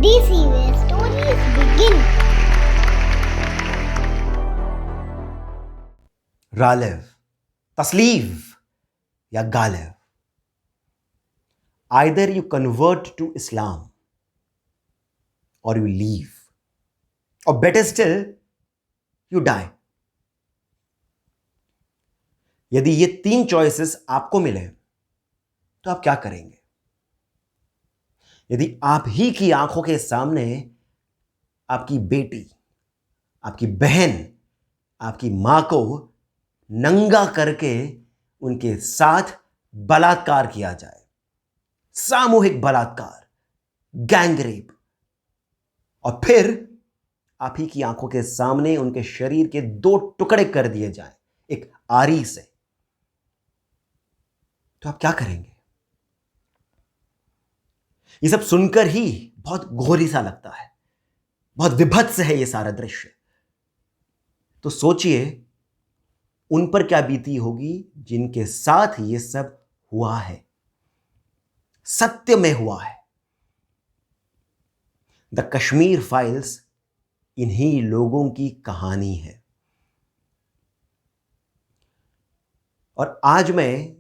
DC where stories begin. रालिव, तस्लीव या गालिव. Either you convert to Islam or you leave, or better still, you die. यदि ये तीन choices आपको मिले तो आप क्या करेंगे? यदि आप ही की आंखों के सामने आपकी बेटी, आपकी बहन, आपकी मां को नंगा करके उनके साथ बलात्कार किया जाए, सामूहिक बलात्कार, गैंग रेप, और फिर आप ही की आंखों के सामने उनके शरीर के 2 टुकड़े कर दिए जाएं एक आरी से, तो आप क्या करेंगे? ये सब सुनकर ही बहुत घोरी सा लगता है, बहुत विभत्स है ये सारा दृश्य. तो सोचिए उन पर क्या बीती होगी जिनके साथ ये सब हुआ है, सत्य में हुआ है. द कश्मीर फाइल्स इन्हीं लोगों की कहानी है. और आज मैं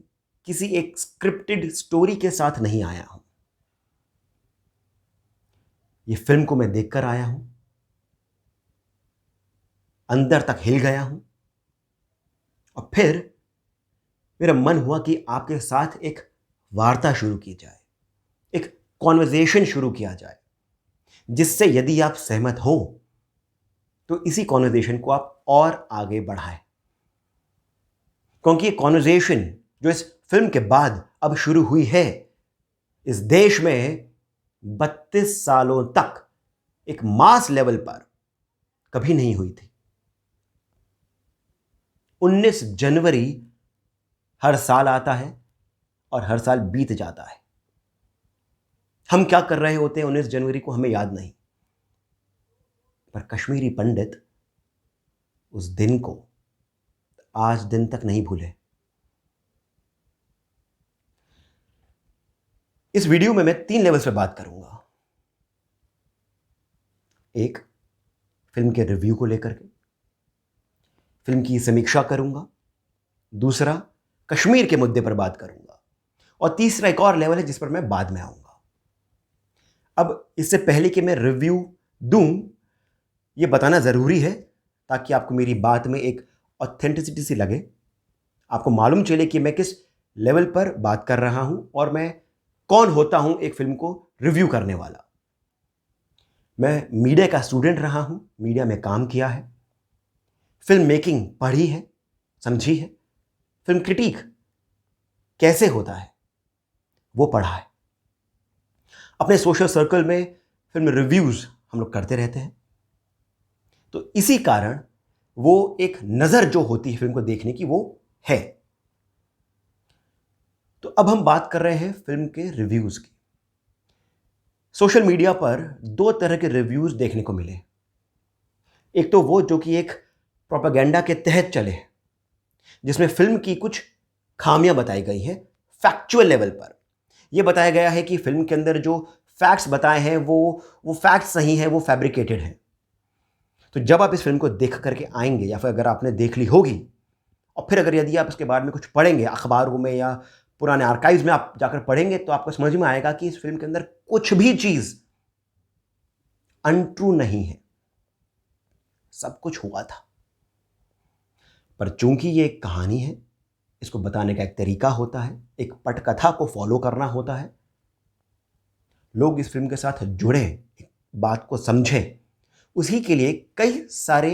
किसी एक स्क्रिप्टेड स्टोरी के साथ नहीं आया हूं. ये फिल्म को मैं देखकर आया हूं, अंदर तक हिल गया हूं, और फिर मेरा मन हुआ कि आपके साथ एक वार्ता शुरू की जाए, एक कॉन्वर्सेशन शुरू किया जाए, जिससे यदि आप सहमत हो तो इसी कॉन्वर्सेशन को आप और आगे बढ़ाएं. क्योंकि ये कॉन्वर्सेशन जो इस फिल्म के बाद अब शुरू हुई है, इस देश में 32 सालों तक एक मास लेवल पर कभी नहीं हुई थी. 19 जनवरी हर साल आता है और हर साल बीत जाता है. हम क्या कर रहे होते हैं 19 जनवरी को हमें याद नहीं, पर कश्मीरी पंडित उस दिन को आज दिन तक नहीं भूले. इस वीडियो में मैं 3 लेवल्स पे बात करूंगा. एक, फिल्म के रिव्यू को लेकर के, फिल्म की समीक्षा करूंगा. दूसरा, कश्मीर के मुद्दे पर बात करूंगा. और तीसरा एक और लेवल है जिस पर मैं बाद में आऊंगा. अब इससे पहले कि मैं रिव्यू दूं, यह बताना जरूरी है ताकि आपको मेरी बात में एक ऑथेंटिसिटी सी लगे, आपको मालूम चले कि मैं किस लेवल पर बात कर रहा हूं और मैं कौन होता हूं एक फिल्म को रिव्यू करने वाला. मैं मीडिया का स्टूडेंट रहा हूं, मीडिया में काम किया है, फिल्म मेकिंग पढ़ी है, समझी है, फिल्म क्रिटिक कैसे होता है वो पढ़ा है. अपने सोशल सर्कल में फिल्म रिव्यूज हम लोग करते रहते हैं, तो इसी कारण वो एक नज़र जो होती है फिल्म को देखने की वो है. तो अब हम बात कर रहे हैं फिल्म के रिव्यूज की. सोशल मीडिया पर 2 तरह के रिव्यूज देखने को मिले. एक तो वो जो कि एक प्रोपेगेंडा के तहत चले, जिसमें फिल्म की कुछ खामियां बताई गई हैं. फैक्चुअल लेवल पर यह बताया गया है कि फिल्म के अंदर जो फैक्ट्स बताए हैं वो फैक्ट्स सही हैं, वो फैब्रिकेटेड हैं. तो जब आप इस फिल्म को देख करके आएंगे, या फिर अगर आपने देख ली होगी, और फिर अगर यदि आप इसके बारे में कुछ पढ़ेंगे अखबारों में या पुराने आर्काइव्स में आप जाकर पढ़ेंगे, तो आपको समझ में आएगा कि इस फिल्म के अंदर कुछ भी चीज अनट्रू नहीं है, सब कुछ हुआ था. पर चूंकि ये एक कहानी है, इसको बताने का एक तरीका होता है, एक पटकथा को फॉलो करना होता है. लोग इस फिल्म के साथ जुड़े, एक बात को समझें, उसी के लिए कई सारे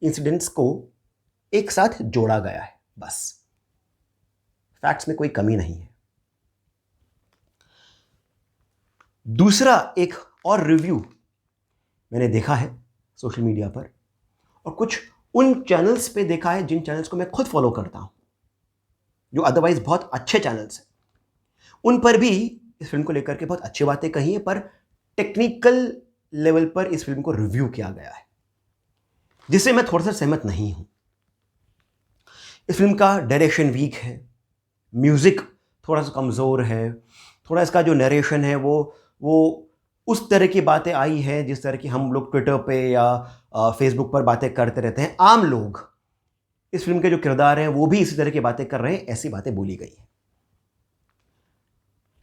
इंसिडेंट्स को एक साथ जोड़ा गया है. बस फैक्ट्स में कोई कमी नहीं है. दूसरा एक और रिव्यू मैंने देखा है सोशल मीडिया पर, और कुछ उन चैनल्स पे देखा है जिन चैनल्स को मैं खुद फॉलो करता हूं, जो अदरवाइज बहुत अच्छे चैनल्स हैं. उन पर भी इस फिल्म को लेकर के बहुत अच्छी बातें कही हैं, पर टेक्निकल लेवल पर इस फिल्म को रिव्यू किया गया है, जिससे मैं थोड़ा सा सहमत नहीं हूं. इस फिल्म का डायरेक्शन वीक है, म्यूजिक थोड़ा सा कमज़ोर है, थोड़ा इसका जो नरेशन है वो उस तरह की बातें आई हैं जिस तरह की हम लोग ट्विटर पे या फेसबुक पर बातें करते रहते हैं। आम लोग, इस फिल्म के जो किरदार हैं वो भी इसी तरह की बातें कर रहे हैं, ऐसी बातें बोली गई हैं।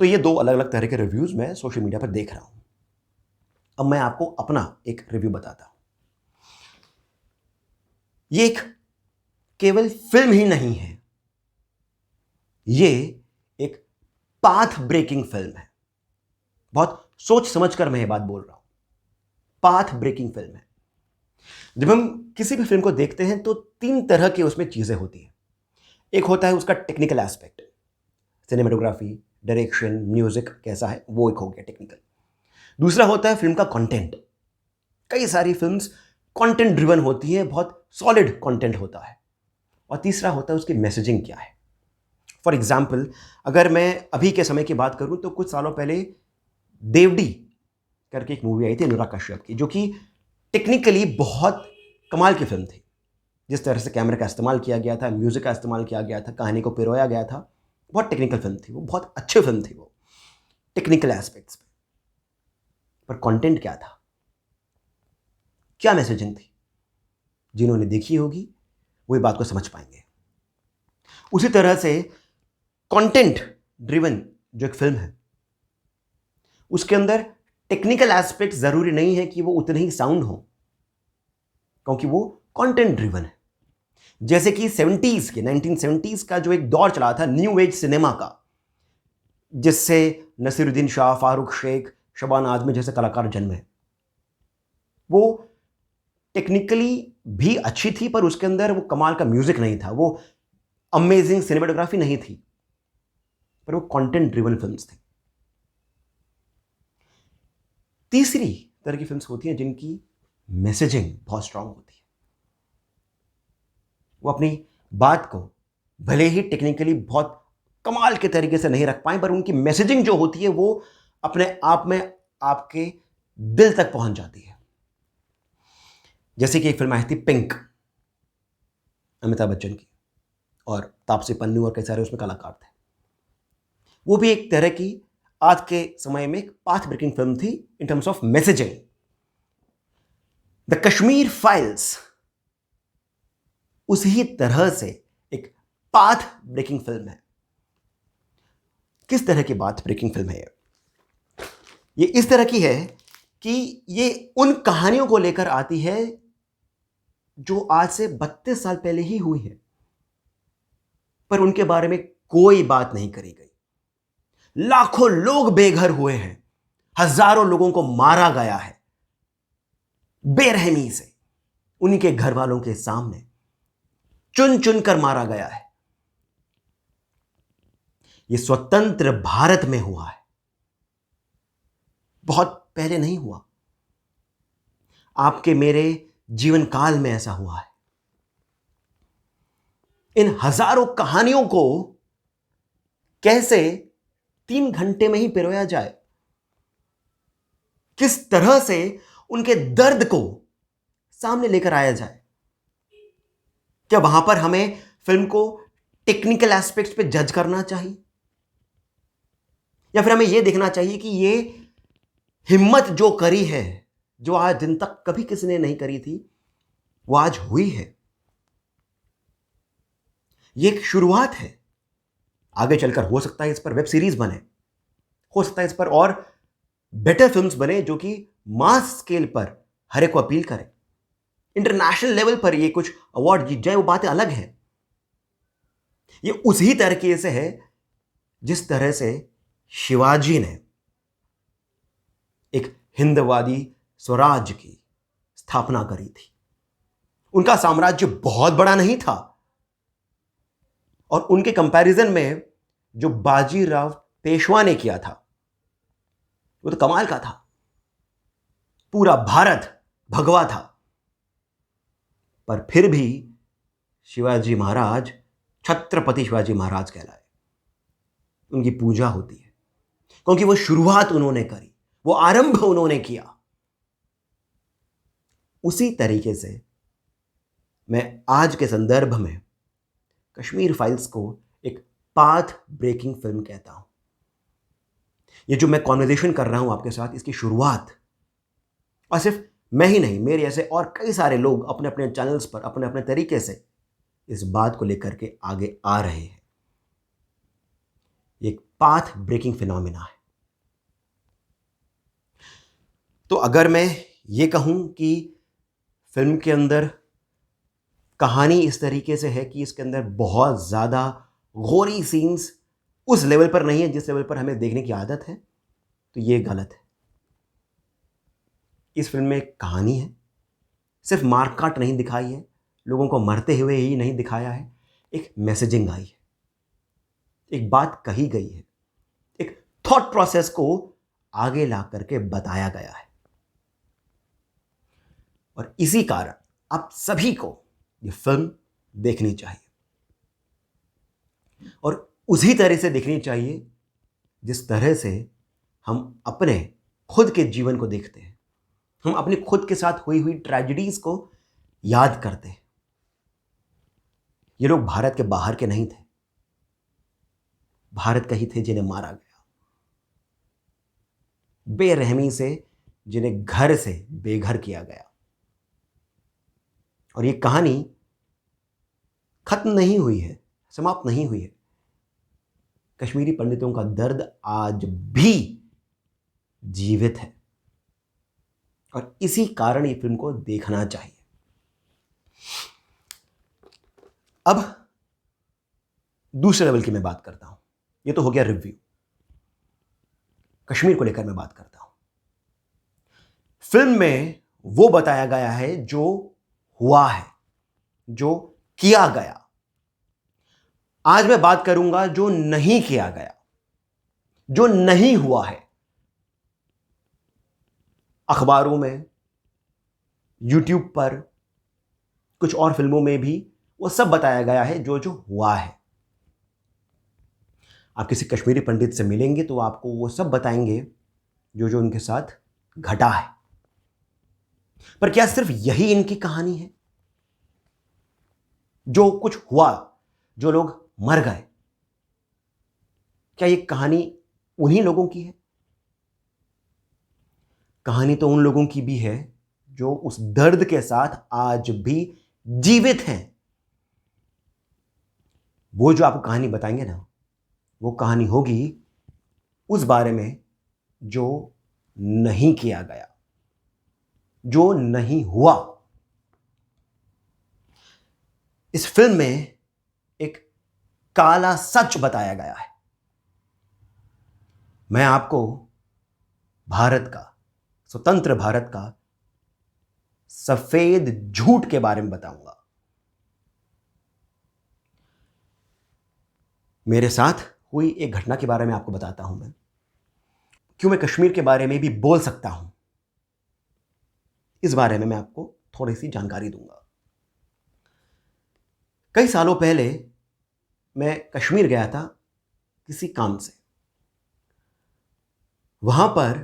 तो ये दो अलग अलग तरह के रिव्यूज मैं सोशल मीडिया पर देख रहा हूं। अब मैं आपको अपना एक रिव्यू बताता हूं। ये एक केवल फिल्म ही नहीं है, ये एक पाथ ब्रेकिंग फिल्म है। बहुत सोच समझ कर मैं ये बात बोल रहा हूं। पाथ ब्रेकिंग फिल्म है। जब हम किसी भी फिल्म को देखते हैं तो तीन तरह की उसमें चीजें होती हैं। एक होता है उसका technical aspect, cinematography, direction, music कैसा है, वो एक हो गया टेक्निकल। दूसरा होता है फिल्म का कंटेंट। कई सारी फिल्म्स कंटेंट ड्रिवन होती हैं, बहुत सॉलिड कंटेंट होता है। और तीसरा होता है उसकी मैसेजिंग क्या है। फॉर एग्जाम्पल, अगर मैं अभी के समय की बात करूं तो कुछ सालों पहले देवडी करके एक मूवी आई थी अनुराग कश्यप की, जो कि टेक्निकली बहुत कमाल की फिल्म थी। जिस तरह से कैमरे का इस्तेमाल किया गया था, म्यूजिक का इस्तेमाल किया गया था, कहानी को पिरोया गया था, बहुत टेक्निकल फिल्म थी वो, बहुत अच्छी फिल्म थी वो टेक्निकल एस्पेक्ट्स पे। पर कंटेंट क्या था, क्या मैसेजिंग थी, जिन्होंने देखी होगी वो ये बात को समझ पाएंगे। उसी तरह से कंटेंट ड्रिवन जो एक फिल्म है, उसके अंदर टेक्निकल एस्पेक्ट जरूरी नहीं है कि वो उतने ही साउंड हो, क्योंकि वो कंटेंट ड्रिवन है। जैसे कि 1970s का जो एक दौर चला था न्यू एज सिनेमा का, जिससे नसीरुद्दीन शाह, फारूक शेख, शबाना आजमी जैसे कलाकार जन्मे, वो टेक्निकली भी अच्छी थी, पर उसके अंदर वो कमाल का म्यूजिक नहीं था, वो अमेजिंग सिनेमेटोग्राफी नहीं थी, पर वो कंटेंट ड्रिवन फिल्म्स थी। तीसरी तरह की फिल्म्स होती हैं जिनकी मैसेजिंग बहुत स्ट्रांग होती है। वो अपनी बात को भले ही टेक्निकली बहुत कमाल के तरीके से नहीं रख पाए, पर उनकी मैसेजिंग जो होती है वो अपने आप में आपके दिल तक पहुंच जाती है। जैसे कि एक फिल्म आई थी पिंक, अमिताभ बच्चन की, और तापसी पन्नू और कई सारे उसमें कलाकार थे। वो भी एक तरह की आज के समय में एक पाथ ब्रेकिंग फिल्म थी in terms of messaging. The Kashmir files उसी तरह से एक पाथ ब्रेकिंग फिल्म है। किस तरह की पाथ ब्रेकिंग फिल्म है ये इस तरह की है कि ये उन कहानियों को लेकर आती है जो आज से 32 साल पहले ही हुई है, पर उनके बारे में कोई बात नहीं करी गई। लाखों लोग बेघर हुए हैं, हजारों लोगों को मारा गया है बेरहमी से, उनके घर वालों के सामने चुन चुन कर मारा गया है। यह स्वतंत्र भारत में हुआ है, बहुत पहले नहीं हुआ। आपके मेरे जीवन काल में ऐसा हुआ है। इन हजारों कहानियों को कैसे 3 घंटे में ही पिरोया जाए, किस तरह से उनके दर्द को सामने लेकर आया जाए। क्या वहां पर हमें फिल्म को टेक्निकल एस्पेक्ट्स पे जज करना चाहिए, या फिर हमें यह देखना चाहिए कि ये हिम्मत जो करी है, जो आज दिन तक कभी किसी ने नहीं करी थी, वो आज हुई है। ये एक शुरुआत है। आगे चलकर हो सकता है इस पर वेब सीरीज बने, हो सकता है इस पर और बेटर फिल्म्स बने जो कि मास स्केल पर हर एक को अपील करें, इंटरनेशनल लेवल पर ये कुछ अवार्ड जीत जाए, वो बातें अलग हैं। ये उसी तरीके से है जिस तरह से शिवाजी ने एक हिंदवादी स्वराज की स्थापना करी थी। उनका साम्राज्य बहुत बड़ा नहीं था, और उनके कंपैरिजन में जो बाजीराव पेशवा ने किया था वो तो कमाल का था। पूरा भारत भगवा था, पर फिर भी शिवाजी महाराज छत्रपति शिवाजी महाराज कहलाए। उनकी पूजा होती है क्योंकि वो शुरुआत उन्होंने करी, वो आरंभ उन्होंने किया। उसी तरीके से मैं आज के संदर्भ में कश्मीर फाइल्स को एक पाथ ब्रेकिंग फिल्म कहता हूं। ये जो मैं कॉन्वर्जेशन कर रहा हूं आपके साथ, इसकी शुरुआत, और सिर्फ मैं ही नहीं, मेरे ऐसे और कई सारे लोग अपने अपने चैनल्स पर अपने अपने तरीके से इस बात को लेकर के आगे आ रहे हैं। एक पाथ ब्रेकिंग फिनोमिना है। तो अगर मैं ये कहूं कि फिल्म के अंदर कहानी इस तरीके से है कि इसके अंदर बहुत ज़्यादा गोरी सीन्स उस लेवल पर नहीं है जिस लेवल पर हमें देखने की आदत है, तो ये गलत है। इस फिल्म में एक कहानी है, सिर्फ मारकाट नहीं दिखाई है, लोगों को मरते हुए ही नहीं दिखाया है, एक मैसेजिंग आई है, एक बात कही गई है, एक थॉट प्रोसेस को आगे ला करके बताया गया है। और इसी कारण आप सभी को ये फिल्म देखनी चाहिए, और उसी तरह से देखनी चाहिए जिस तरह से हम अपने खुद के जीवन को देखते हैं, हम अपनी खुद के साथ हुई हुई ट्रेजेडीज को याद करते हैं। ये लोग भारत के बाहर के नहीं थे, भारत के ही थे जिन्हें मारा गया, बेरहमी से जिन्हें घर से बेघर किया गया। और ये कहानी खत्म नहीं हुई है, समाप्त नहीं हुई है। कश्मीरी पंडितों का दर्द आज भी जीवित है, और इसी कारण ये फिल्म को देखना चाहिए। अब दूसरे लेवल की मैं बात करता हूं। ये तो हो गया रिव्यू, कश्मीर को लेकर मैं बात करता हूं। फिल्म में वो बताया गया है जो हुआ है, जो किया गया। आज मैं बात करूंगा जो नहीं किया गया, जो नहीं हुआ है। अखबारों में, यूट्यूब पर, कुछ और फिल्मों में भी वो सब बताया गया है जो जो हुआ है। आप किसी कश्मीरी पंडित से मिलेंगे तो आपको वो सब बताएंगे जो जो उनके साथ घटा है। पर क्या सिर्फ यही इनकी कहानी है? जो कुछ हुआ, जो लोग मर गए, क्या ये कहानी उन्हीं लोगों की है? कहानी तो उन लोगों की भी है जो उस दर्द के साथ आज भी जीवित हैं। वो जो आपको कहानी बताएंगे ना, वो कहानी होगी उस बारे में जो नहीं किया गया, जो नहीं हुआ। इस फिल्म में एक काला सच बताया गया है। मैं आपको भारत का, स्वतंत्र भारत का सफेद झूठ के बारे में बताऊंगा। मेरे साथ हुई एक घटना के बारे में आपको बताता हूं मैं, क्यों मैं कश्मीर के बारे में भी बोल सकता हूं, इस बारे में मैं आपको थोड़ी सी जानकारी दूंगा। कई सालों पहले मैं कश्मीर गया था किसी काम से। वहां पर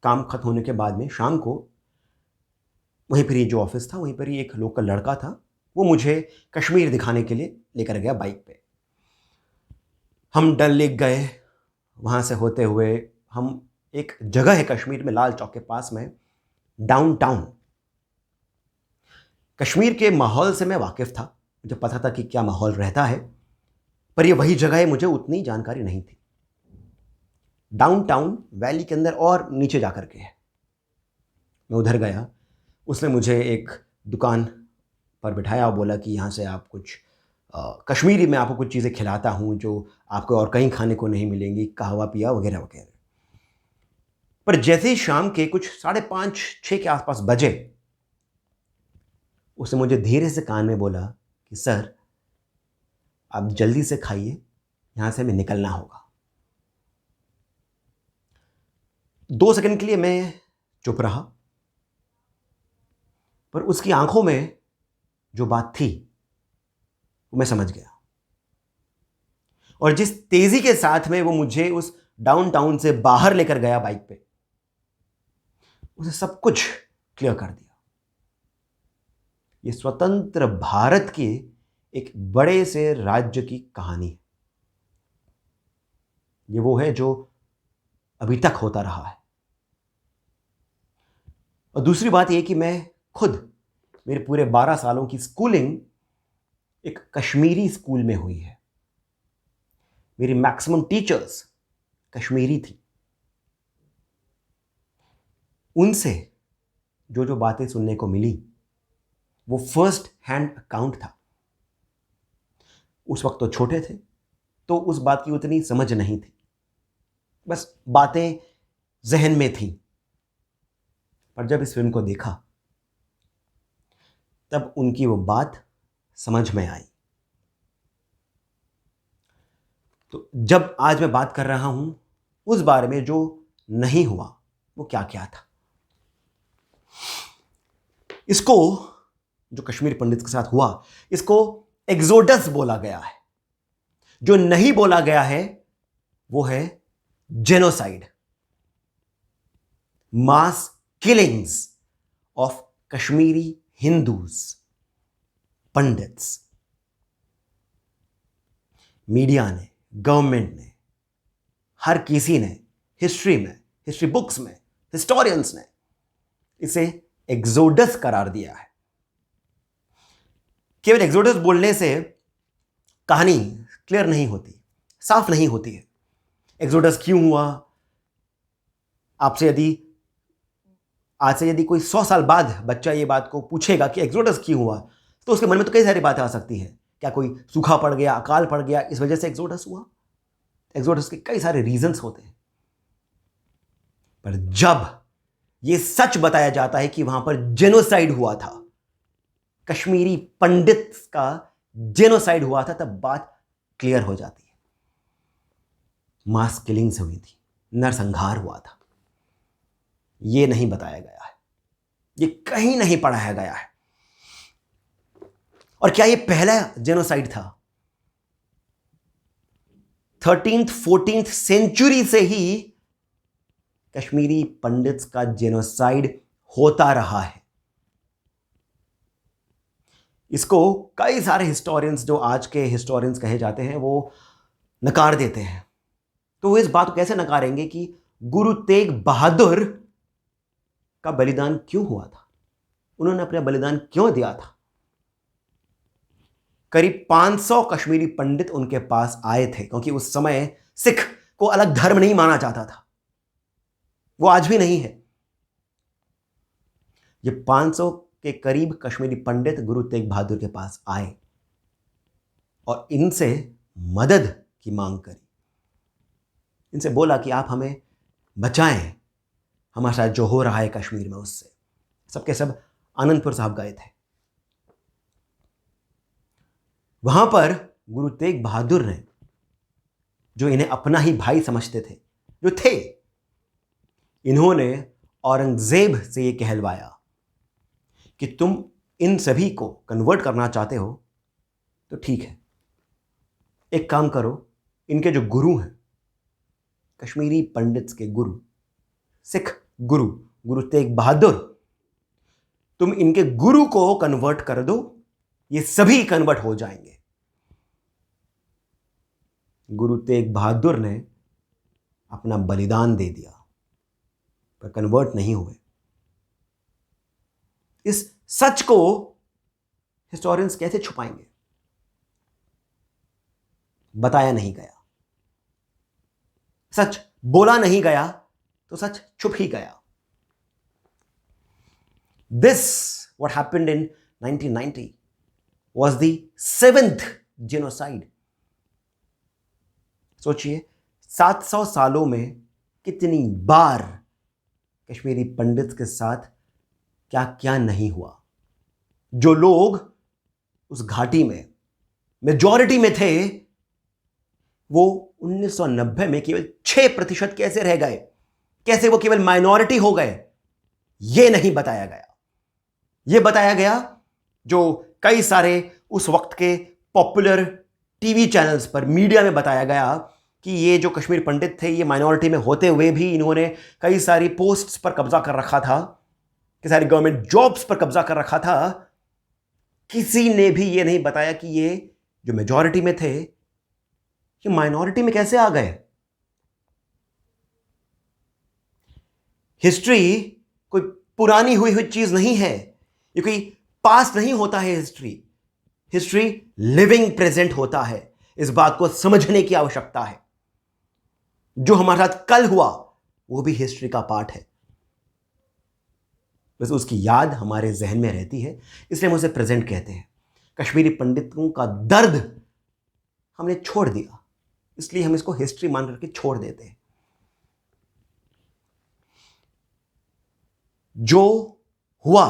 काम खत्म होने के बाद में शाम को वहीं पर ही जो ऑफिस था, वहीं पर ही एक लोकल लड़का था, वो मुझे कश्मीर दिखाने के लिए लेकर गया बाइक पे। हम डल लेक गए, वहाँ से होते हुए हम एक जगह है कश्मीर में, लाल चौक के पास में, डाउनटाउन। कश्मीर के माहौल से मैं वाकिफ़ था, मुझे पता था कि क्या माहौल रहता है, पर ये वही जगह है, मुझे उतनी जानकारी नहीं थी। डाउनटाउन वैली के अंदर और नीचे जा कर के है। मैं उधर गया, उसने मुझे एक दुकान पर बिठाया और बोला कि यहाँ से आप कुछ कश्मीरी में आपको कुछ चीज़ें खिलाता हूँ जो आपको और कहीं खाने को नहीं मिलेंगी, कहवा पिया वगैरह वगैरह। पर जैसे ही शाम के कुछ 5:30-6 के आसपास बजे, उसने मुझे धीरे से कान में बोला कि सर आप जल्दी से खाइए, यहाँ से हमें निकलना होगा। 2 सेकंड के लिए मैं चुप रहा, पर उसकी आंखों में जो बात थी वो मैं समझ गया। और जिस तेजी के साथ में वो मुझे उस डाउनटाउन से बाहर लेकर गया बाइक पे, उसे सब कुछ क्लियर कर दिया। ये स्वतंत्र भारत के एक बड़े से राज्य की कहानी है। ये वो है जो अभी तक होता रहा है। और दूसरी बात यह कि मैं खुद, मेरे पूरे 12 सालों की स्कूलिंग एक कश्मीरी स्कूल में हुई है। मेरी मैक्सिमम टीचर्स कश्मीरी थी। उनसे जो जो बातें सुनने को मिली वो फर्स्ट हैंड अकाउंट था। उस वक्त तो छोटे थे, तो उस बात की उतनी समझ नहीं थी, बस बातें जहन में थी। पर जब इस फिल्म को देखा तब उनकी वो बात समझ में आई। तो जब आज मैं बात कर रहा हूं उस बारे में जो नहीं हुआ, वो क्या क्या था। इसको, जो कश्मीर पंडित के साथ हुआ, इसको एक्सोडस बोला गया है। जो नहीं बोला गया है वो है genocide, mass killings of Kashmiri Hindus, pandits. Media ने, गवर्नमेंट ने, हर किसी ने हिस्ट्री में, हिस्ट्री बुक्स में, हिस्टोरियंस ने इसे एक्सोडस करार दिया है। केवल एक्सोडस बोलने से कहानी क्लियर नहीं होती, साफ नहीं होती है। एक्सोडस क्यों हुआ? आपसे आज से यदि कोई 100 साल बाद बच्चा ये बात को पूछेगा कि एक्सोडस क्यों हुआ, तो उसके मन में तो कई सारी बातें आ सकती हैं। क्या कोई सूखा पड़ गया, अकाल पड़ गया, इस वजह से एक्सोडस हुआ? एक्सोडस के कई सारे रीजंस होते हैं। पर जब यह सच बताया जाता है कि वहां पर जेनोसाइड हुआ था, कश्मीरी पंडित का जेनोसाइड हुआ था, तब बात क्लियर हो जाती है। मास किलिंग्स हुई थी, नरसंहार हुआ था। यह नहीं बताया गया है, यह कहीं नहीं पढ़ाया गया है। और क्या यह पहला जेनोसाइड था? 13th 14th सेंचुरी से ही कश्मीरी पंडित्स का जेनोसाइड होता रहा है। इसको कई सारे हिस्टोरियंस, जो आज के हिस्टोरियंस कहे जाते हैं, वो नकार देते हैं। तो वो इस बात को कैसे नकारेंगे कि गुरु तेग बहादुर का बलिदान क्यों हुआ था, उन्होंने अपना बलिदान क्यों दिया था। करीब 500 कश्मीरी पंडित उनके पास आए थे, क्योंकि उस समय सिख को अलग धर्म नहीं माना जाता था, वो आज भी नहीं है। ये 500 के करीब कश्मीरी पंडित गुरु तेग बहादुर के पास आए और इनसे मदद की मांग करी। इनसे बोला कि आप हमें बचाएं, हमारे साथ जो हो रहा है कश्मीर में उससे। सबके सब आनंदपुर साहब गए थे। वहां पर गुरु तेग बहादुर ने, जो इन्हें अपना ही भाई समझते थे, जो थे, इन्होंने औरंगजेब से यह कहलवाया कि तुम इन सभी को कन्वर्ट करना चाहते हो तो ठीक है, एक काम करो, इनके जो गुरु हैं, कश्मीरी पंडित्स के गुरु, सिख गुरु, गुरु तेग बहादुर, तुम इनके गुरु को कन्वर्ट कर दो, ये सभी कन्वर्ट हो जाएंगे। गुरु तेग बहादुर ने अपना बलिदान दे दिया, पर कन्वर्ट नहीं हुए। इस सच को हिस्टोरियंस कैसे छुपाएंगे? बताया नहीं गया, सच बोला नहीं गया, तो सच छुप ही गया। This, what happened in 1990, was the 7th genocide. सोचिए, 700 सालों में कितनी बार कश्मीरी पंडित के साथ क्या क्या नहीं हुआ। जो लोग उस घाटी में मेजॉरिटी में थे, वो 1990 में केवल 6% कैसे रह गए, कैसे वो केवल माइनॉरिटी हो गए, ये नहीं बताया गया। ये बताया गया जो कई सारे उस वक्त के पॉपुलर टीवी चैनल्स पर, मीडिया में बताया गया कि ये जो कश्मीर पंडित थे, ये माइनॉरिटी में होते हुए भी इन्होंने कई सारी पोस्ट्स पर कब्जा कर रखा था, कई सारी गवर्नमेंट जॉब्स पर कब्जा कर रखा था। किसी ने भी ये नहीं बताया कि ये जो मेजॉरिटी में थे, ये माइनॉरिटी में कैसे आ गए। हिस्ट्री कोई पुरानी हुई हुई चीज नहीं है, ये कोई पास्ट नहीं होता है। हिस्ट्री लिविंग प्रेजेंट होता है। इस बात को समझने की आवश्यकता है। जो हमारे साथ कल हुआ वो भी हिस्ट्री का पार्ट है, बस उसकी याद हमारे जहन में रहती है, इसलिए हम उसे प्रेजेंट कहते हैं। कश्मीरी पंडितों का दर्द हमने छोड़ दिया, इसलिए हम इसको हिस्ट्री मान करके छोड़ देते हैं। जो हुआ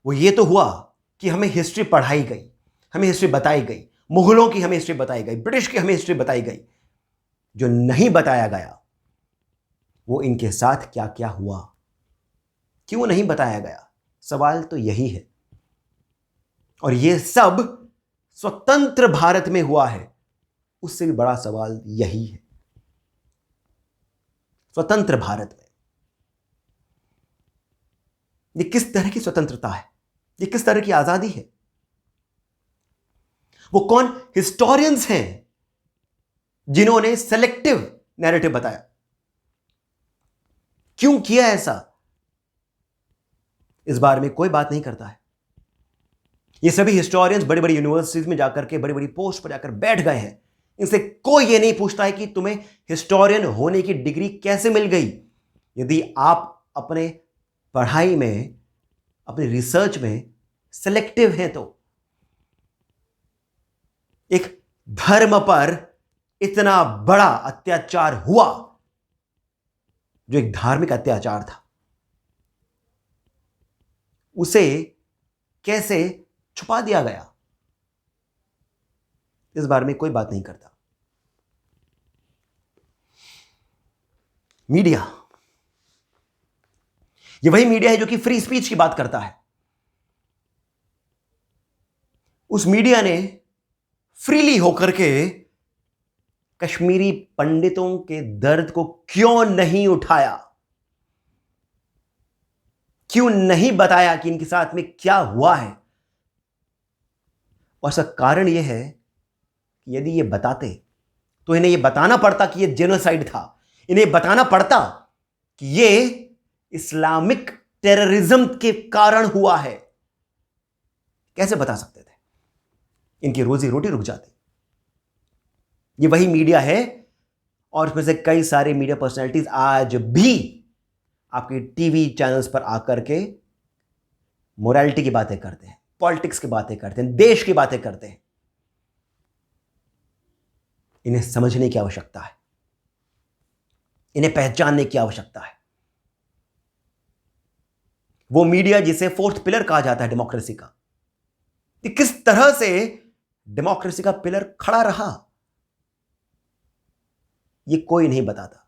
वो ये तो हुआ कि हमें हिस्ट्री पढ़ाई गई, हमें हिस्ट्री बताई गई, मुगलों की हमें हिस्ट्री बताई गई, ब्रिटिश की हमें हिस्ट्री बताई गई। जो नहीं बताया गया वो इनके साथ क्या क्या हुआ, क्यों नहीं बताया गया, सवाल तो यही है। और ये सब स्वतंत्र भारत में हुआ है, उससे भी बड़ा सवाल यही है। स्वतंत्र भारत में ये किस तरह की स्वतंत्रता है, ये किस तरह की आजादी है? वो कौन हिस्टोरियंस हैं जिन्होंने सेलेक्टिव नैरेटिव बताया? क्यों किया ऐसा? इस बारे में कोई बात नहीं करता है। ये सभी हिस्टोरियंस बड़ी बड़ी यूनिवर्सिटीज में जाकर के बड़ी बड़ी पोस्ट पर जाकर बैठ गए हैं। इनसे कोई ये नहीं पूछता है कि तुम्हें हिस्टोरियन होने की डिग्री कैसे मिल गई। यदि आप अपने पढ़ाई में, अपने रिसर्च में सेलेक्टिव हैं तो एक धर्म पर इतना बड़ा अत्याचार हुआ जो एक धार्मिक अत्याचार था, उसे कैसे छुपा दिया गया? इस बारे में कोई बात नहीं करता। मीडिया, ये वही मीडिया है जो कि फ्री स्पीच की बात करता है। उस मीडिया ने फ्रीली होकर के कश्मीरी पंडितों के दर्द को क्यों नहीं उठाया, क्यों नहीं बताया कि इनके साथ में क्या हुआ है? और इसका कारण यह है कि यदि ये बताते तो इन्हें यह बताना पड़ता कि यह जेनोसाइड था, इन्हें बताना पड़ता कि यह इस्लामिक टेररिज्म के कारण हुआ है। कैसे बता सकते थे? इनकी रोजी रोटी रुक जाती। ये वही मीडिया है, और इसमें से कई सारे मीडिया पर्सनैलिटीज आज भी आपके टीवी चैनल्स पर आकर के मोरालिटी की बातें करते हैं, पॉलिटिक्स की बातें करते हैं, देश की बातें करते हैं। इन्हें समझने की आवश्यकता है, इन्हें पहचानने की आवश्यकता है। वो मीडिया जिसे फोर्थ पिलर कहा जाता है डेमोक्रेसी का, कि किस तरह से डेमोक्रेसी का पिलर खड़ा रहा, ये कोई नहीं बताता।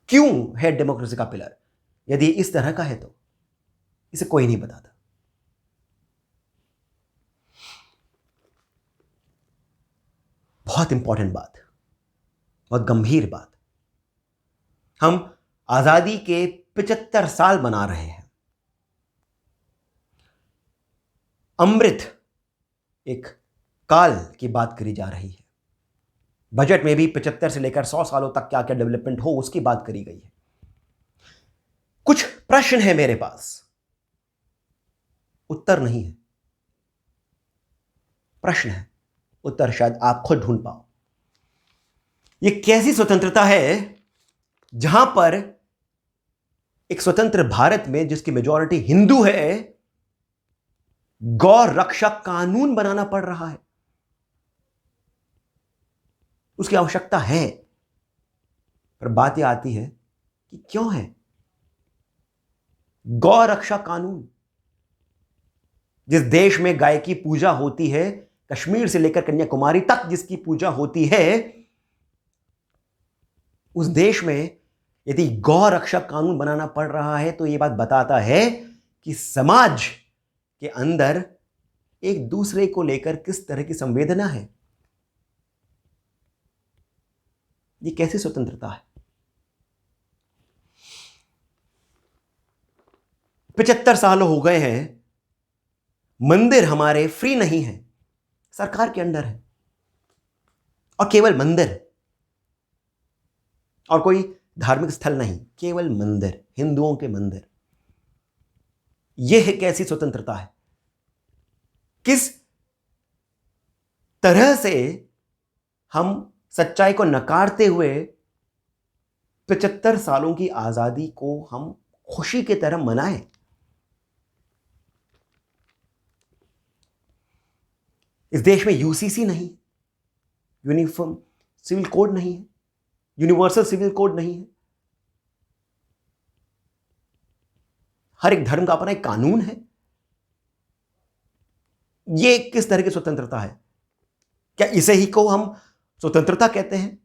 क्यों है डेमोक्रेसी का पिलर? यदि इस तरह का है तो इसे कोई नहीं बताता। बहुत इंपॉर्टेंट बात, बहुत गंभीर बात। हम आजादी के 75 साल मना रहे हैं। अमृत एक काल की बात करी जा रही है। बजट में भी 75 से लेकर 100 सालों तक क्या क्या डेवलपमेंट हो उसकी बात करी गई है। कुछ प्रश्न है मेरे पास, उत्तर नहीं है। प्रश्न है, उत्तर शायद आप खुद ढूंढ पाओ। यह कैसी स्वतंत्रता है जहां पर एक स्वतंत्र भारत में, जिसकी मेजॉरिटी हिंदू है, गौ रक्षा कानून बनाना पड़ रहा है? उसकी आवश्यकता है, पर बात यह आती है कि क्यों है गौ रक्षा कानून? जिस देश में गाय की पूजा होती है, कश्मीर से लेकर कन्याकुमारी तक जिसकी पूजा होती है, उस देश में यदि गौ रक्षा कानून बनाना पड़ रहा है तो यह बात बताता है कि समाज के अंदर एक दूसरे को लेकर किस तरह की संवेदना है। ये कैसी स्वतंत्रता है? 75 साल हो गए हैं, मंदिर हमारे फ्री नहीं है, सरकार के अंडर है, और केवल मंदिर, और कोई धार्मिक स्थल नहीं, केवल मंदिर, हिंदुओं के मंदिर। यह कैसी स्वतंत्रता है? किस तरह से हम सच्चाई को नकारते हुए 75 सालों की आजादी को हम खुशी की तरह मनाएं? इस देश में यूसीसी नहीं, यूनिफॉर्म सिविल कोड नहीं है, यूनिवर्सल सिविल कोड नहीं है। हर एक धर्म का अपना एक कानून है। यह किस तरह की स्वतंत्रता है? क्या इसे ही को हम स्वतंत्रता कहते हैं?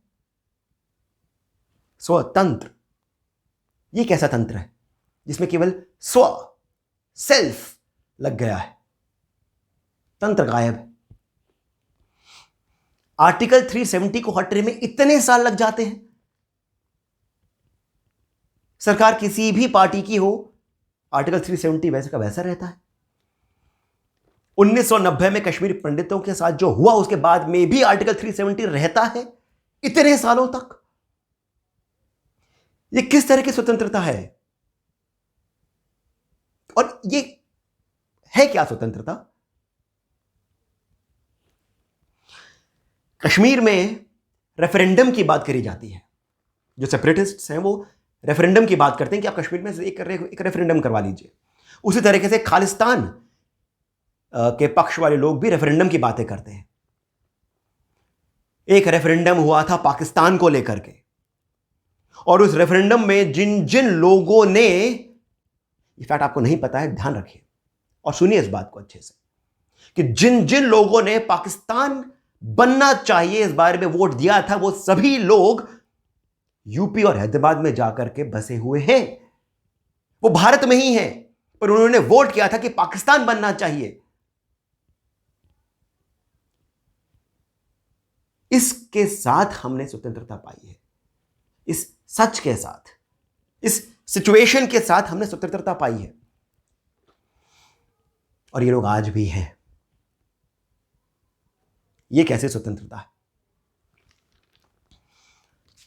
स्वतंत्र, यह कैसा तंत्र है जिसमें केवल स्व, सेल्फ लग गया है? तंत्र गायब है। आर्टिकल 370 को हटने में इतने साल लग जाते हैं। सरकार किसी भी पार्टी की हो, आर्टिकल 370 वैसे का वैसा रहता है। 1990 में कश्मीरी पंडितों के साथ जो हुआ उसके बाद में भी आर्टिकल 370 रहता है इतने सालों तक। यह किस तरह की स्वतंत्रता है? और यह है क्या स्वतंत्रता? कश्मीर में रेफरेंडम की बात करी जाती है। जो सेपरेटिस्ट्स हैं वो रेफरेंडम की बात करते हैं कि आप कश्मीर में एक रेफरेंडम करवा लीजिए। उसी तरीके से खालिस्तान के पक्ष वाले लोग भी रेफरेंडम की बातें करते हैं। एक रेफरेंडम हुआ था पाकिस्तान को लेकर के, और उस रेफरेंडम में जिन जिन लोगों ने, इनफैक्ट आपको नहीं पता है, ध्यान रखिए और सुनिए इस बात को अच्छे से, कि जिन जिन लोगों ने पाकिस्तान बनना चाहिए इस बारे में वोट दिया था, वो सभी लोग यूपी और हैदराबाद में जाकर के बसे हुए हैं। वो भारत में ही हैं, पर उन्होंने वोट किया था कि पाकिस्तान बनना चाहिए। इसके साथ हमने स्वतंत्रता पाई है। इस सच के साथ, इस सिचुएशन के साथ हमने स्वतंत्रता पाई है। और ये लोग आज भी हैं। ये कैसे स्वतंत्रता है?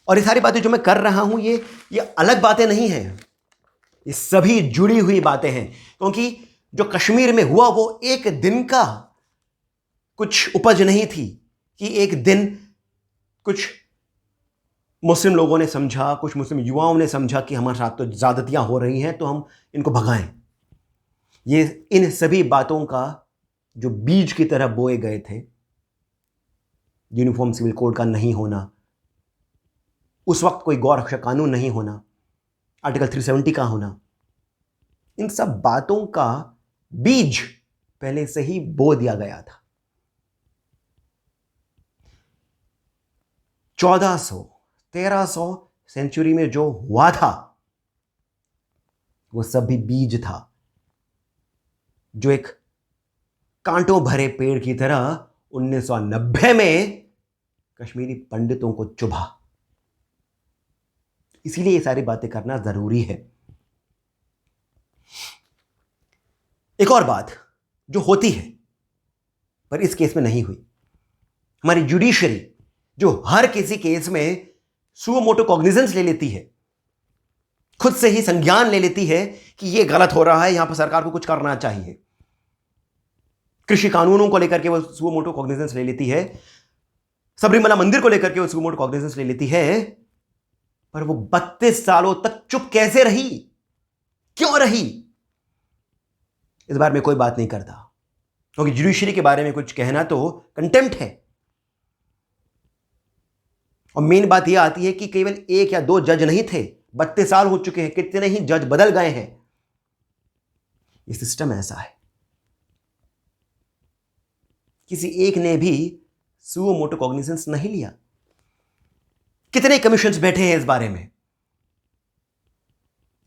और ये सारी बातें जो मैं कर रहा हूं, ये अलग बातें नहीं हैं, ये सभी जुड़ी हुई बातें हैं। क्योंकि जो कश्मीर में हुआ वो एक दिन का कुछ उपज नहीं थी कि एक दिन कुछ मुस्लिम लोगों ने समझा, कुछ मुस्लिम युवाओं ने समझा कि हमारे साथ तो ज्यादतियां हो रही हैं तो हम इनको भगाएं। ये इन सभी बातों का जो बीज की तरह बोए गए थे, यूनिफॉर्म सिविल कोड का नहीं होना, उस वक्त कोई गौ रक्षा कानून नहीं होना, आर्टिकल 370 का होना, इन सब बातों का बीज पहले से ही बो दिया गया था। 1400 1300 सेंचुरी में जो हुआ था वो सब भी बीज था, जो एक कांटों भरे पेड़ की तरह 1990 में कश्मीरी पंडितों को चुभा। इसीलिए ये सारी बातें करना जरूरी है। एक और बात जो होती है पर इस केस में नहीं हुई, हमारी जुडिशरी जो हर किसी केस में सुओ मोटो कॉग्निजेंस ले लेती है, खुद से ही संज्ञान ले लेती है कि यह गलत हो रहा है, यहां पर सरकार को कुछ करना चाहिए। कृषि कानूनों को लेकर के वो सुओ मोटो कॉग्निजेंस ले लेती है, सबरीमला मंदिर को लेकर के वो सुओ मोटो कॉग्निजेंस ले लेती है, पर वो 32 सालों तक चुप कैसे रही? क्यों रही? इस बारे में कोई बात नहीं करता, क्योंकि जुडिशरी के बारे में कुछ कहना तो कंटेम्प्ट है। और मेन बात यह आती है कि केवल 1 या 2 जज नहीं थे, 32 साल हो चुके हैं, कितने ही जज बदल गए हैं। ये सिस्टम ऐसा है। किसी एक ने भी सुओ मोटो कॉग्निजेंस नहीं लिया। कितने कमीशंस बैठे हैं इस बारे में?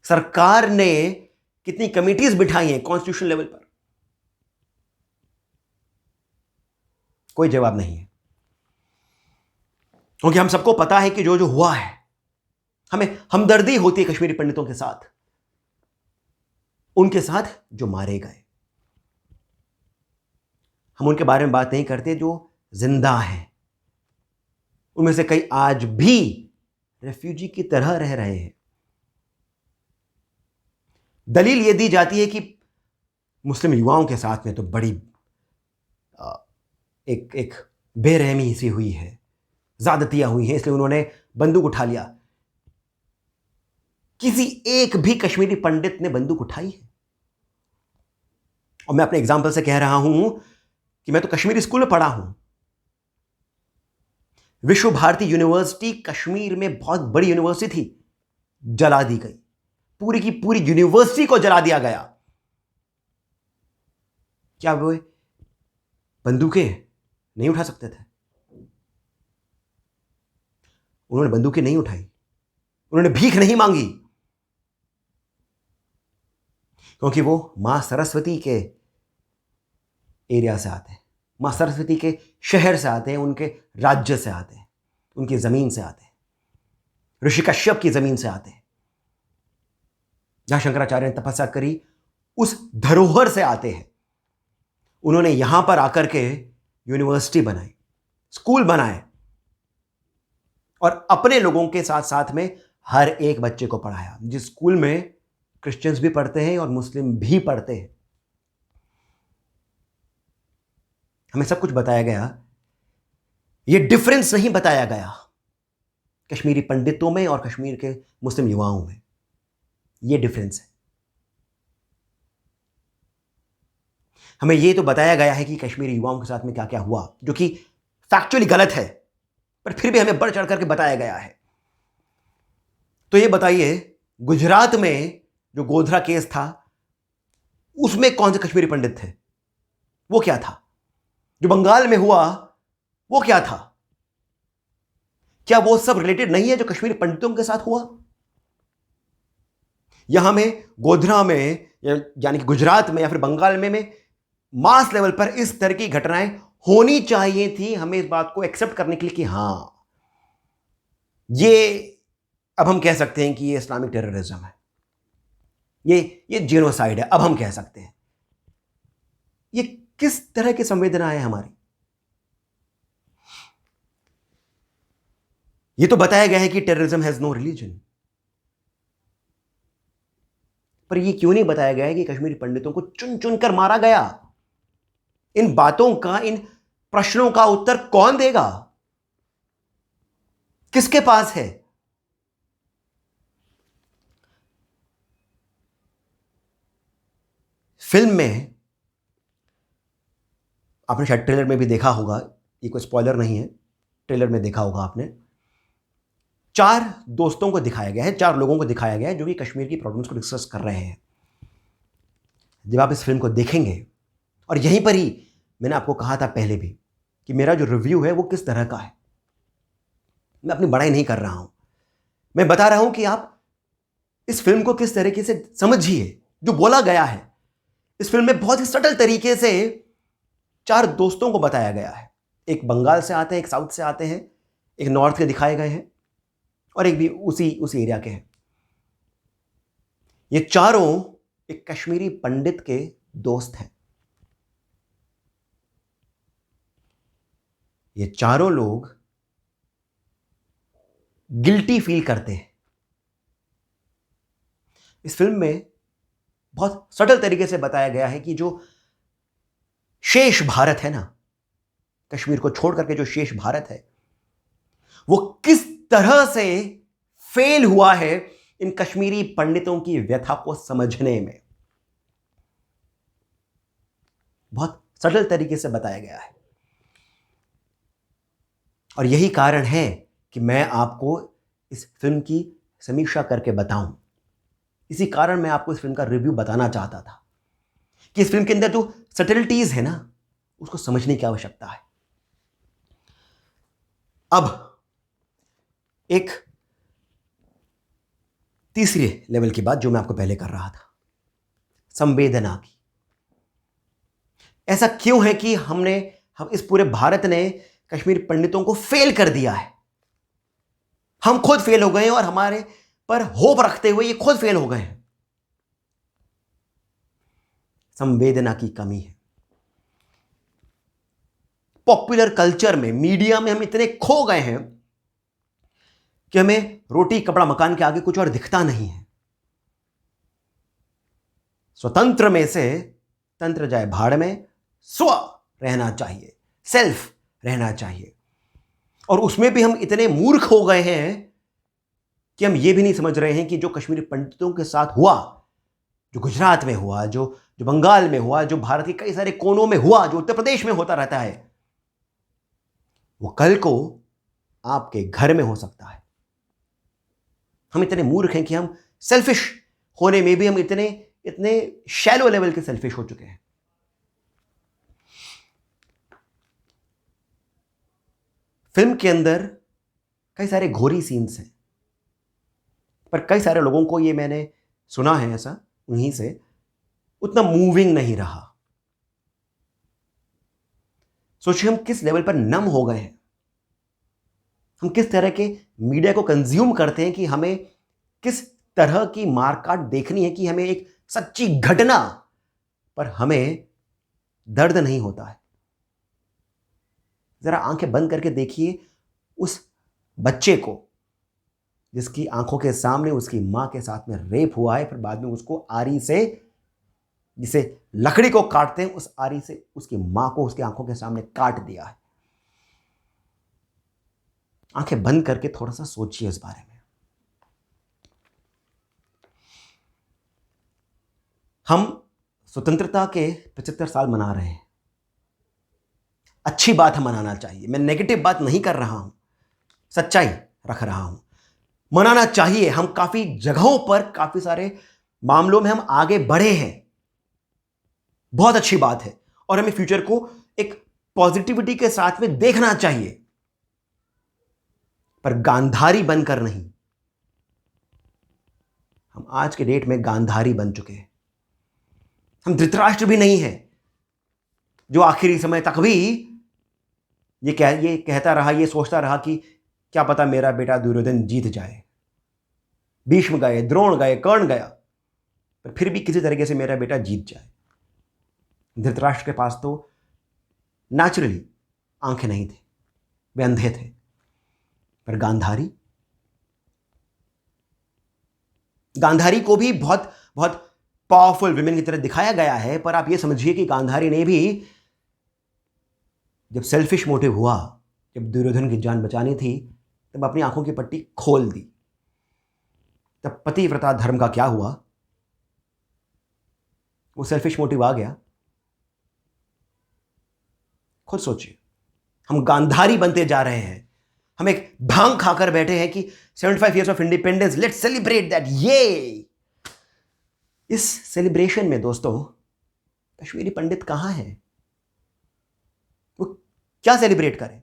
सरकार ने कितनी कमिटीज बिठाई हैं कॉन्स्टिट्यूशन लेवल पर? कोई जवाब नहीं है, क्योंकि हम सबको पता है कि जो जो हुआ है, हमें हमदर्दी होती है कश्मीरी पंडितों के साथ, उनके साथ जो मारे गए। हम उनके बारे में बात नहीं करते जो जिंदा हैं। उनमें से कई आज भी रेफ्यूजी की तरह रह रहे हैं। दलील यह दी जाती है कि मुस्लिम युवाओं के साथ में तो बड़ी एक बेरहमी सी हुई है, ज्यादतियां हुई हैं, इसलिए उन्होंने बंदूक उठा लिया। किसी एक भी कश्मीरी पंडित ने बंदूक उठाई है? और मैं अपने एग्जाम्पल से कह रहा हूं कि मैं तो कश्मीरी स्कूल में पढ़ा हूं। विश्व भारती यूनिवर्सिटी कश्मीर में बहुत बड़ी यूनिवर्सिटी थी, जला दी गई। पूरी की पूरी यूनिवर्सिटी को जला दिया गया। क्या वो बंदूकें नहीं उठा सकते थे? उन्होंने बंदूकें नहीं उठाई, उन्होंने भीख नहीं मांगी, क्योंकि वो मां सरस्वती के एरिया से आते हैं, मां सरस्वती के शहर से आते हैं, उनके राज्य से आते हैं, उनकी जमीन से आते हैं, ऋषि कश्यप की जमीन से आते हैं, जहां शंकराचार्य ने तपस्या करी उस धरोहर से आते हैं। उन्होंने यहां पर आकर के यूनिवर्सिटी बनाई, स्कूल बनाए और अपने लोगों के साथ साथ में हर एक बच्चे को पढ़ाया, जिस स्कूल में क्रिश्चियंस भी पढ़ते हैं और मुस्लिम भी पढ़ते हैं। हमें सब कुछ बताया गया, यह डिफरेंस नहीं बताया गया कश्मीरी पंडितों में और कश्मीर के मुस्लिम युवाओं में। यह डिफरेंस है। हमें यह तो बताया गया है कि कश्मीरी युवाओं के साथ में क्या क्या हुआ, जो कि फैक्चुअली गलत है, पर फिर भी हमें बढ़ चढ़ करके बताया गया है। तो यह बताइए, गुजरात में जो गोधरा केस था, उसमें कौन से कश्मीरी पंडित थे? वो क्या था? जो बंगाल में हुआ वो क्या था? क्या वो सब रिलेटेड नहीं है जो कश्मीरी पंडितों के साथ हुआ? यहां में गोधरा में यानी कि गुजरात में या फिर बंगाल में मास लेवल पर इस तरह की घटनाएं होनी चाहिए थी, हमें इस बात को एक्सेप्ट करने के लिए कि हां, ये अब हम कह सकते हैं कि ये इस्लामिक टेररिज्म है, ये जेनोसाइड है, अब हम कह सकते हैं। ये किस तरह की संवेदना है हमारी? ये तो बताया गया है कि टेररिज्म हैज नो रिलीजन, पर यह क्यों नहीं बताया गया है कि कश्मीरी पंडितों को चुन चुन कर मारा गया? इन बातों का, इन प्रश्नों का उत्तर कौन देगा? किसके पास है? फिल्म में आपने शायद ट्रेलर में भी देखा होगा, ये कोई स्पॉइलर नहीं है, ट्रेलर में देखा होगा आपने, 4 दोस्तों को दिखाया गया है, 4 लोगों को दिखाया गया है जो कि कश्मीर की प्रॉब्लम्स को डिस्कस कर रहे हैं। जब आप इस फिल्म को देखेंगे, और यहीं पर ही मैंने आपको कहा था पहले भी कि मेरा जो रिव्यू है वो किस तरह का है, मैं अपनी बड़ाई नहीं कर रहा हूं, मैं बता रहा हूं कि आप इस फिल्म को किस तरीके से समझिए। जो बोला गया है इस फिल्म में बहुत ही सटल तरीके से 4 दोस्तों को बताया गया है। एक बंगाल से आते हैं, एक साउथ से आते हैं, एक नॉर्थ के दिखाए गए हैं और एक भी उसी एरिया के हैं। ये चारों एक कश्मीरी पंडित के दोस्त हैं। ये चारों लोग गिल्टी फील करते हैं। इस फिल्म में बहुत सटल तरीके से बताया गया है कि जो शेष भारत है ना, कश्मीर को छोड़ करके जो शेष भारत है, वो किस तरह से फेल हुआ है इन कश्मीरी पंडितों की व्यथा को समझने में। बहुत सटल तरीके से बताया गया है और यही कारण है कि मैं आपको इस फिल्म की समीक्षा करके बताऊं। इसी कारण मैं आपको इस फिल्म का रिव्यू बताना चाहता था कि इस फिल्म के अंदर जो सटलिटीज है ना, उसको समझने की आवश्यकता है। अब एक तीसरे लेवल की बात जो मैं आपको पहले कर रहा था, संवेदना की। ऐसा क्यों है कि हम इस पूरे भारत ने कश्मीर पंडितों को फेल कर दिया है? हम खुद फेल हो गए हैं और हमारे पर होप रखते हुए ये खुद फेल हो गए हैं। संवेदना की कमी है। पॉपुलर कल्चर में, मीडिया में हम इतने खो गए हैं कि हमें रोटी कपड़ा मकान के आगे कुछ और दिखता नहीं है। स्वतंत्र में से तंत्र जाए भाड़ में, स्व रहना चाहिए, सेल्फ रहना चाहिए। और उसमें भी हम इतने मूर्ख हो गए हैं कि हम ये भी नहीं समझ रहे हैं कि जो कश्मीरी पंडितों के साथ हुआ, जो गुजरात में हुआ, जो बंगाल में हुआ, जो भारत के कई सारे कोनों में हुआ, जो उत्तर प्रदेश में होता रहता है, वो कल को आपके घर में हो सकता है। हम इतने मूर्ख हैं कि हम सेल्फिश होने में भी हम इतने शैलो लेवल के सेल्फिश हो चुके हैं। फिल्म के अंदर कई सारे घोरी सीन्स हैं, पर कई सारे लोगों को ये मैंने सुना है ऐसा उन्हीं से, उतना मूविंग नहीं रहा। सोचिए हम किस लेवल पर नम हो गए हैं, हम किस तरह के मीडिया को कंज्यूम करते हैं कि हमें किस तरह की मारकाट देखनी है, कि हमें एक सच्ची घटना पर हमें दर्द नहीं होता है। जरा आंखें बंद करके देखिए उस बच्चे को जिसकी आंखों के सामने उसकी मां के साथ में रेप हुआ है, फिर बाद में उसको आरी से, जिसे लकड़ी को काटते हैं, उस आरी से उसकी मां को उसकी आंखों के सामने काट दिया है। आंखें बंद करके थोड़ा सा सोचिए इस बारे में। हम स्वतंत्रता के 75 साल मना रहे हैं। अच्छी बात है, मनाना चाहिए। मैं नेगेटिव बात नहीं कर रहा हूं, सच्चाई रख रहा हूं। मनाना चाहिए। हम काफी जगहों पर, काफी सारे मामलों में हम आगे बढ़े हैं, बहुत अच्छी बात है, और हमें फ्यूचर को एक पॉजिटिविटी के साथ में देखना चाहिए, पर गांधारी बनकर नहीं। हम आज के डेट में गांधारी बन चुके हैं। हम धृतराष्ट्र भी नहीं है जो आखिरी समय तक भी ये कहता रहा, ये सोचता रहा कि क्या पता मेरा बेटा दुर्योधन जीत जाए। भीष्म गए, द्रोण गए, कर्ण गया, पर फिर भी किसी तरीके से मेरा बेटा जीत जाए। धृतराष्ट्र के पास तो नेचुरली आंखें नहीं थी, वे अंधे थे। पर गांधारी को भी बहुत बहुत पावरफुल विमेन की तरह दिखाया गया है, पर आप ये समझिए कि गांधारी ने भी जब सेल्फिश मोटिव हुआ, जब दुर्योधन की जान बचानी थी, तब अपनी आंखों की पट्टी खोल दी। तब पतिव्रता धर्म का क्या हुआ? वो सेल्फिश मोटिव आ गया। खुद सोचिए, हम गांधारी बनते जा रहे हैं। हम एक भांग खाकर बैठे हैं कि 75 years of independence, let's celebrate that. ये इस सेलिब्रेशन में दोस्तों कश्मीरी पंडित कहां है? वो क्या सेलिब्रेट करें?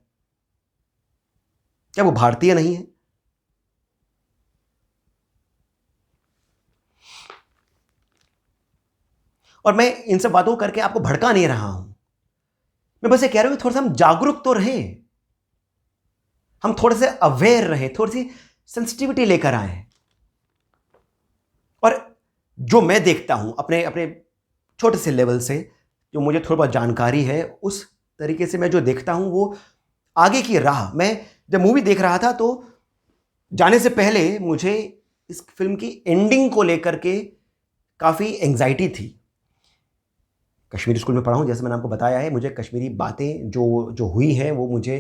क्या वो भारतीय नहीं है? और मैं इन सब बातों करके आपको भड़का नहीं रहा हूं। मैं बस ये कह रहा हूं कि थोड़ा सा हम जागरूक तो रहें, हम थोड़े से अवेयर रहें, थोड़ी सी सेंसिटिविटी लेकर आए। और जो मैं देखता हूं अपने अपने छोटे से लेवल से, जो मुझे थोड़ी बहुत जानकारी है, उस तरीके से मैं जो देखता हूं वो आगे की राह। मैं जब मूवी देख रहा था तो जाने से पहले मुझे इस फिल्म की एंडिंग को लेकर के काफ़ी एंग्जाइटी थी। कश्मीरी स्कूल में पढ़ा हूं, जैसे मैंने आपको बताया है, मुझे कश्मीरी बातें जो हुई हैं वो मुझे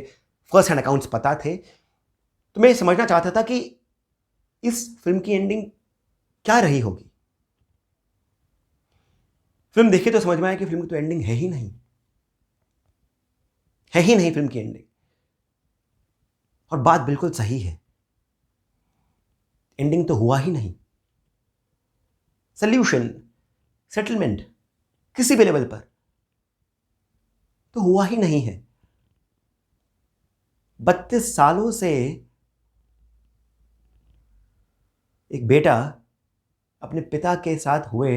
फर्स्ट हैंड अकाउंट्स पता थे। तो मैं समझना चाहता था कि इस फिल्म की एंडिंग क्या रही होगी। फिल्म देखी तो समझ में आया कि फिल्म की तो एंडिंग है ही नहीं, है ही नहीं फिल्म की एंडिंग। और बात बिल्कुल सही है, एंडिंग तो हुआ ही नहीं। सल्यूशन, सेटलमेंट किसी भी लेवल पर तो हुआ ही नहीं है। 32 सालों से एक बेटा अपने पिता के साथ हुए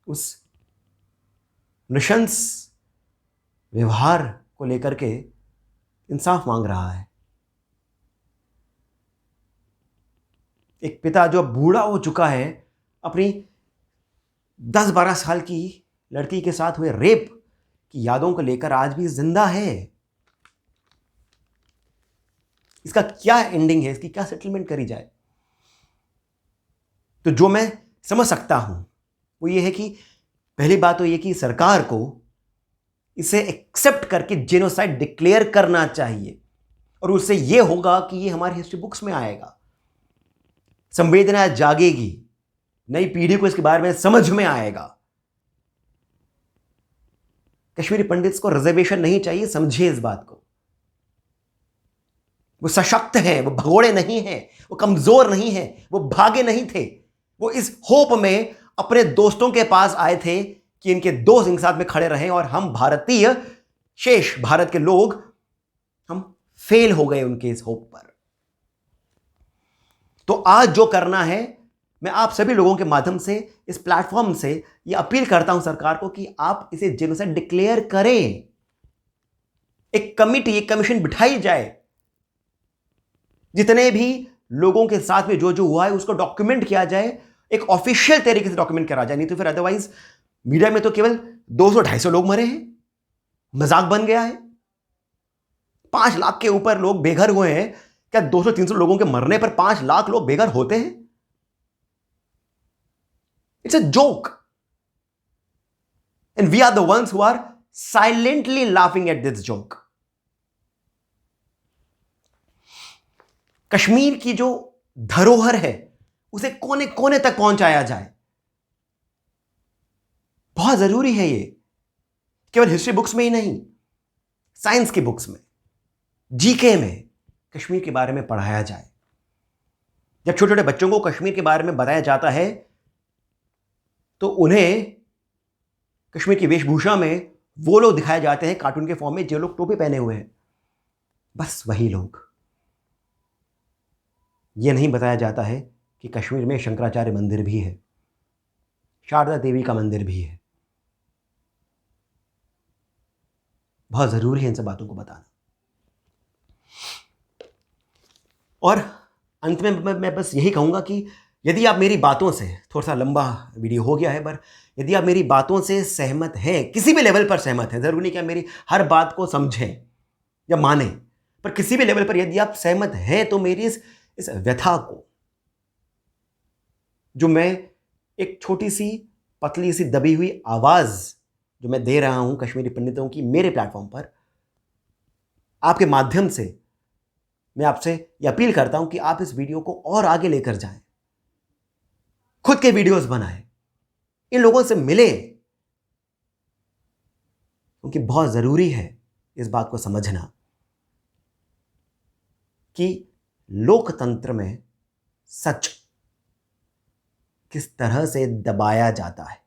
उस नृशंस व्यवहार को लेकर के इंसाफ मांग रहा है। एक पिता जो बूढ़ा हो चुका है, अपनी 10-12 साल की लड़की के साथ हुए रेप की यादों को लेकर आज भी जिंदा है। इसका क्या एंडिंग है? इसकी क्या सेटलमेंट करी जाए? तो जो मैं समझ सकता हूं वो ये है कि पहली बात तो ये कि सरकार को इसे एक्सेप्ट करके जेनोसाइड डिक्लेयर करना चाहिए, और उससे ये होगा कि ये हमारी हिस्ट्री बुक्स में आएगा, संवेदना जागेगी, नई पीढ़ी को इसके बारे में समझ में आएगा। कश्मीरी पंडित्स को रिजर्वेशन नहीं चाहिए, समझिए इस बात को। वो सशक्त हैं, वो भगोड़े नहीं हैं, वो कमजोर नहीं हैं, वो भागे नहीं थे। वो इस होप में अपने दोस्तों के पास आए थे कि इनके दोस्त इनके साथ में खड़े रहें, और हम भारतीय, शेष भारत के लोग, हम फेल हो गए उनके इस होप पर। तो आज जो करना है, मैं आप सभी लोगों के माध्यम से, इस प्लेटफॉर्म से यह अपील करता हूं सरकार को कि आप इसे जेनोसाइड डिक्लेयर करें। एक कमिटी, एक कमीशन बिठाई जाए, जितने भी लोगों के साथ में जो जो हुआ है उसको डॉक्यूमेंट किया जाए, एक ऑफिशियल तरीके से डॉक्यूमेंट करा जाए। नहीं तो फिर अदरवाइज मीडिया में तो केवल 200-250 लोग मरे हैं, मजाक बन गया है। 5 लाख के ऊपर लोग बेघर हुए हैं। क्या 200-300 लोगों के मरने पर 5 लाख लोग बेघर होते हैं? It's a joke, and we are the ones who are silently laughing at this joke. Kashmir की जो धरोहर है उसे कोने कोने तक पहुंचाया जाए, बहुत जरूरी है ये। केवल हिस्ट्री बुक्स में ही नहीं, साइंस की बुक्स में, जीके में कश्मीर के बारे में पढ़ाया जाए। जब छोटे छोटे बच्चों को कश्मीर के बारे में बताया जाता है तो उन्हें कश्मीर की वेशभूषा में वो लोग दिखाए जाते हैं कार्टून के फॉर्म में जो लोग टोपी पहने हुए हैं, बस वही लोग। यह नहीं बताया जाता है कि कश्मीर में शंकराचार्य मंदिर भी है, शारदा देवी का मंदिर भी है। बहुत जरूरी है इन सब बातों को बताना। और अंत में मैं बस यही कहूंगा कि यदि आप मेरी बातों से, थोड़ा सा लंबा वीडियो हो गया है, पर यदि आप मेरी बातों से सहमत हैं, किसी भी लेवल पर सहमत हैं, जरूरी नहीं कि आप मेरी हर बात को समझें या मानें, पर किसी भी लेवल पर यदि आप सहमत हैं तो मेरी इस व्यथा को, जो मैं एक छोटी सी पतली सी दबी हुई आवाज जो मैं दे रहा हूं कश्मीरी पंडितों की मेरे प्लेटफॉर्म पर, आपके माध्यम से मैं आपसे यह अपील करता हूं कि आप इस वीडियो को और आगे लेकर जाएं, खुद के वीडियोस बनाएं, इन लोगों से मिले, क्योंकि बहुत जरूरी है इस बात को समझना कि लोकतंत्र में सच किस तरह से दबाया जाता है,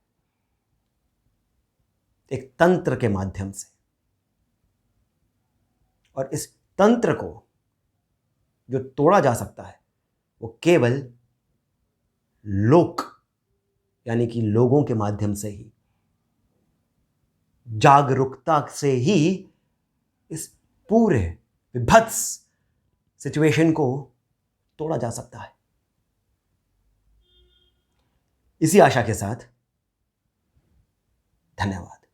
एक तंत्र के माध्यम से। और इस तंत्र को जो तोड़ा जा सकता है वो केवल लोक, यानी कि लोगों के माध्यम से ही, जागरूकता से ही इस पूरे विभत्स सिचुएशन को तोड़ा जा सकता है। इसी आशा के साथ धन्यवाद।